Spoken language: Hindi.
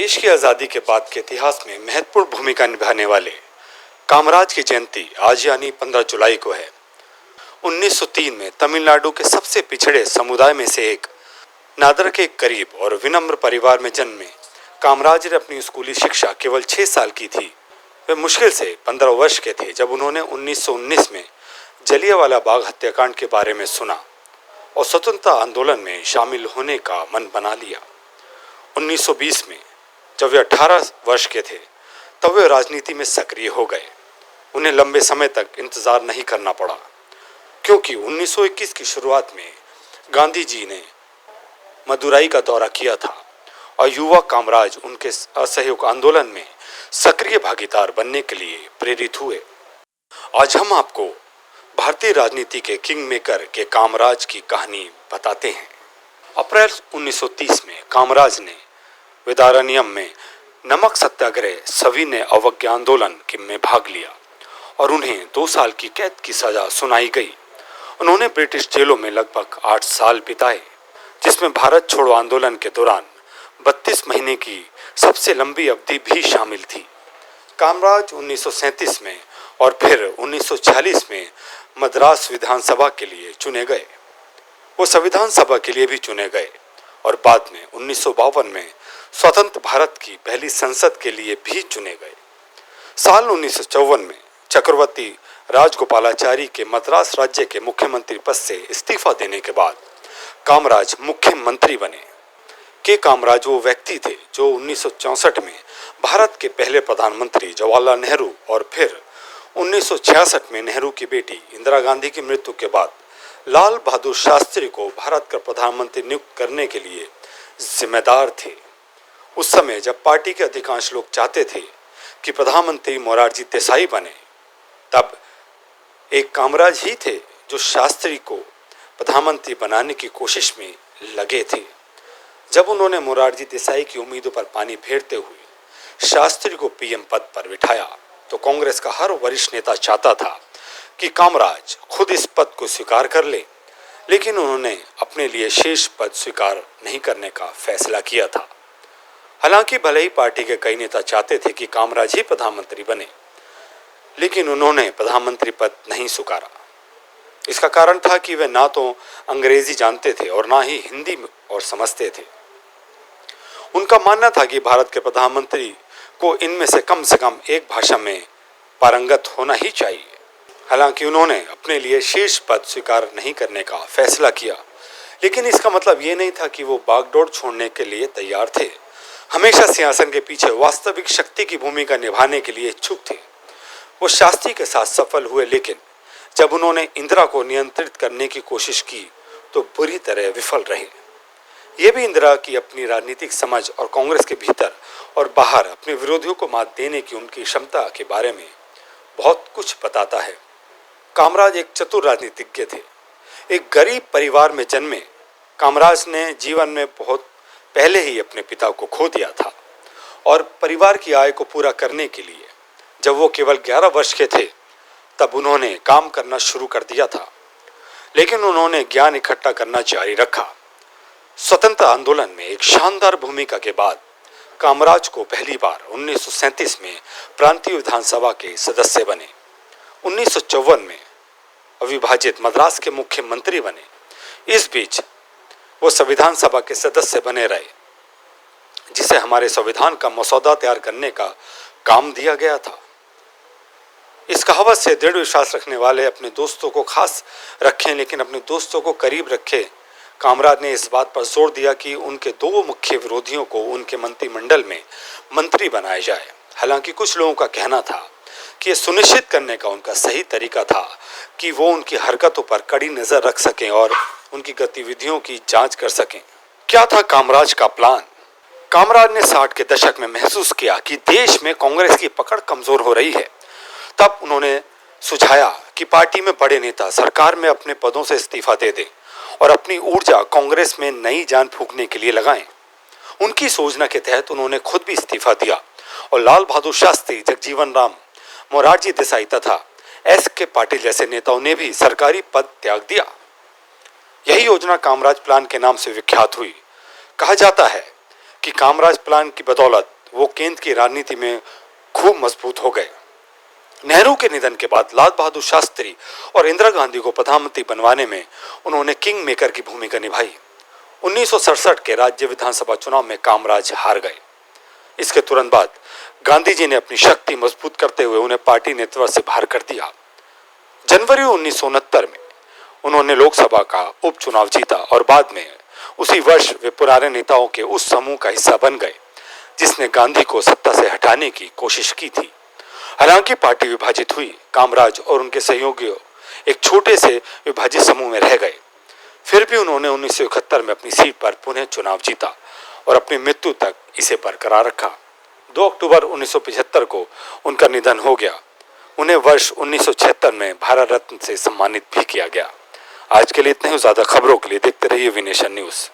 देश की आज़ादी के बाद के इतिहास में महत्वपूर्ण भूमिका निभाने वाले कामराज की जयंती आज यानी 15 जुलाई को है। 1903 में तमिलनाडु के सबसे पिछड़े समुदाय में से एक नादर के करीब और विनम्र परिवार में जन्मे कामराज ने अपनी स्कूली शिक्षा केवल 6 साल की थी। वे मुश्किल से 15 वर्ष के थे जब उन्होंने 1919 में जलियांवाला बाग हत्याकांड के बारे में सुना और स्वतंत्रता आंदोलन में शामिल होने का मन बना लिया। 1920 में जब वे 18 वर्ष के थे तब वे राजनीति में सक्रिय हो गए। उन्हें लंबे समय तक इंतजार नहीं करना पड़ा क्योंकि 1921 की शुरुआत में गांधी जी ने मदुराई का दौरा किया था और युवा कामराज उनके असहयोग आंदोलन में सक्रिय भागीदार बनने के लिए प्रेरित हुए। आज हम आपको भारतीय राजनीति के किंग मेकर के कामराज की कहानी बताते हैं। अप्रैल 1930 में कामराज ने वेदारण्यम में नमक सत्याग्रह सविनय अवज्ञा आंदोलन में भाग लिया और उन्हें 2 साल की कैद की सजा सुनाई गई। उन्होंने ब्रिटिश जेलों में लगभग 8 साल बिताए, जिसमें भारत छोड़ो आंदोलन के दौरान 32 महीने की सबसे लंबी अवधि भी शामिल थी। कामराज 1937 में और फिर 1946 में मद्रास विधानसभा के लिए चुने गए। वो संविधान सभा के लिए भी चुने गए और बाद में 1952 में स्वतंत्र भारत की पहली संसद के लिए भी चुने गए। साल 1954 में चक्रवर्ती राजगोपालाचारी के मद्रास राज्य के मुख्यमंत्री पद से इस्तीफा देने के बाद कामराज मुख्यमंत्री बने। के कामराज वो व्यक्ति थे जो 1964 में भारत के पहले प्रधानमंत्री जवाहरलाल नेहरू और फिर 1966 में नेहरू की बेटी इंदिरा गांधी की मृत्यु के बाद लाल बहादुर शास्त्री को भारत का प्रधानमंत्री नियुक्त करने के लिए जिम्मेदार थे। उस समय जब पार्टी के अधिकांश लोग चाहते थे कि प्रधानमंत्री मोरारजी देसाई बने, तब एक कामराज ही थे जो शास्त्री को प्रधानमंत्री बनाने की कोशिश में लगे थे। जब उन्होंने मोरारजी देसाई की उम्मीदों पर पानी फेरते हुए शास्त्री को पीएम पद पर बिठाया तो कांग्रेस का हर वरिष्ठ नेता चाहता था कि कामराज खुद इस पद को स्वीकार कर ले, लेकिन उन्होंने अपने लिए शेष पद स्वीकार नहीं करने का फैसला किया था। हालांकि भले ही पार्टी के कई नेता चाहते थे कि कामराज ही प्रधानमंत्री बने, लेकिन उन्होंने प्रधानमंत्री पद नहीं स्वीकारा। इसका कारण था कि वे ना तो अंग्रेजी जानते थे और ना ही हिंदी और समझते थे। उनका मानना था कि भारत के प्रधानमंत्री को इनमें से कम एक भाषा में पारंगत होना ही चाहिए। हालांकि उन्होंने अपने लिए शेष पद स्वीकार नहीं करने का फैसला किया, लेकिन इसका मतलब ये नहीं था कि वो बागडोर छोड़ने के लिए तैयार थे। हमेशा सिंहासन के पीछे वास्तविक शक्ति की भूमिका निभाने के लिए इच्छुक थे। वो शास्त्री के साथ सफल हुए, लेकिन जब उन्होंने इंदिरा को नियंत्रित करने की कोशिश की तो बुरी तरह विफल रहे। ये भी इंदिरा की अपनी राजनीतिक समझ और कांग्रेस के भीतर और बाहर अपने विरोधियों को मात देने की उनकी क्षमता के बारे में बहुत कुछ बताता है। कामराज एक चतुर राजनीतिज्ञ थे। एक गरीब परिवार में जन्मे कामराज ने जीवन में बहुत पहले ही अपने पिता को खो दिया था और परिवार की आय को पूरा करने के लिए जब वो केवल 11 वर्ष के थे तब उन्होंने काम करना शुरू कर दिया था, लेकिन उन्होंने ज्ञान इकट्ठा करना जारी रखा। स्वतंत्रता आंदोलन में एक शानदार भूमिका के बाद कामराज को पहली बार 1937 में प्रांतीय विधानसभा के सदस्य बने। 1954 में अविभाजित मद्रास के मुख्यमंत्री बने। इस बीच वो संविधान सभा के सदस्य बने रहे, जिसे हमारे संविधान का मसौदा तैयार करने का काम दिया गया था। इस कहावत से दृढ़ विश्वास रखने वाले अपने दोस्तों को खास रखें, लेकिन अपने दोस्तों को करीब रखें। कामराज ने इस बात पर जोर दिया कि उनके 2 मुख्य विरोधियों को उनके मंत्रिमंडल में मंत्री बनाया जाए। हालांकि कुछ लोगों का कहना था कि यह सुनिश्चित करने का उनका सही तरीका था कि वो उनकी हरकतों पर कड़ी नजर रख सकें और उनकी गतिविधियों की जांच कर सकें। क्या था कामराज का प्लान? कामराज ने 60 के दशक में महसूस किया कि देश में कांग्रेस की पकड़ कमजोर हो रही है। तब उन्होंने सुझाया कि पार्टी में बड़े नेता सरकार में अपने पदों से इस्तीफा दे दें और अपनी ऊर्जा कांग्रेस में नई जान फूंकने के लिए लगाएं। उनकी योजना के तहत उन्होंने खुद भी इस्तीफा दिया और लाल बहादुर शास्त्री, जगजीवन राम, मोरारजी देसाई तथा एस.के. पाटिल जैसे नेताओं ने भी सरकारी पद त्याग दिया। यही योजना कामराज प्लान के नाम से विख्यात हुई। कहा जाता है कि कामराज प्लान की बदौलत वो केंद्र की राजनीति में खूब मजबूत हो गए। नेहरू के निधन के बाद लाल बहादुर शास्त्री और इंदिरा गांधी को प्रधानमंत्री बनवाने में उन्होंने किंग मेकर की भूमिका निभाई। 1967 के राज्य विधानसभा चुनाव में कामराज हार गए। इसके तुरंत बाद गांधी जी ने अपनी शक्ति मजबूत करते हुए उन्हें पार्टी नेतृत्व से बाहर कर दिया। जनवरी 1969 में उन्होंने लोकसभा का उपचुनाव जीता और बाद में उसी वर्ष वे पुराने नेताओं के उस समूह का हिस्सा बन गए जिसने गांधी को सत्ता से हटाने की कोशिश की थी। हालांकि पार्टी विभाजित हुई, कामराज और उनके सहयोगियों एक छोटे से विभाजित समूह में रह गए। फिर भी उन्होंने 1971 में अपनी सीट पर पुनः चुनाव जीता और अपनी मृत्यु तक इसे बरकरार रखा। 2 अक्टूबर 1975 को उनका निधन हो गया। उन्हें वर्ष 1976 में भारत रत्न से सम्मानित भी किया गया। आज के लिए इतने ही। ज्यादा खबरों के लिए देखते रहिए वी नेशन न्यूज।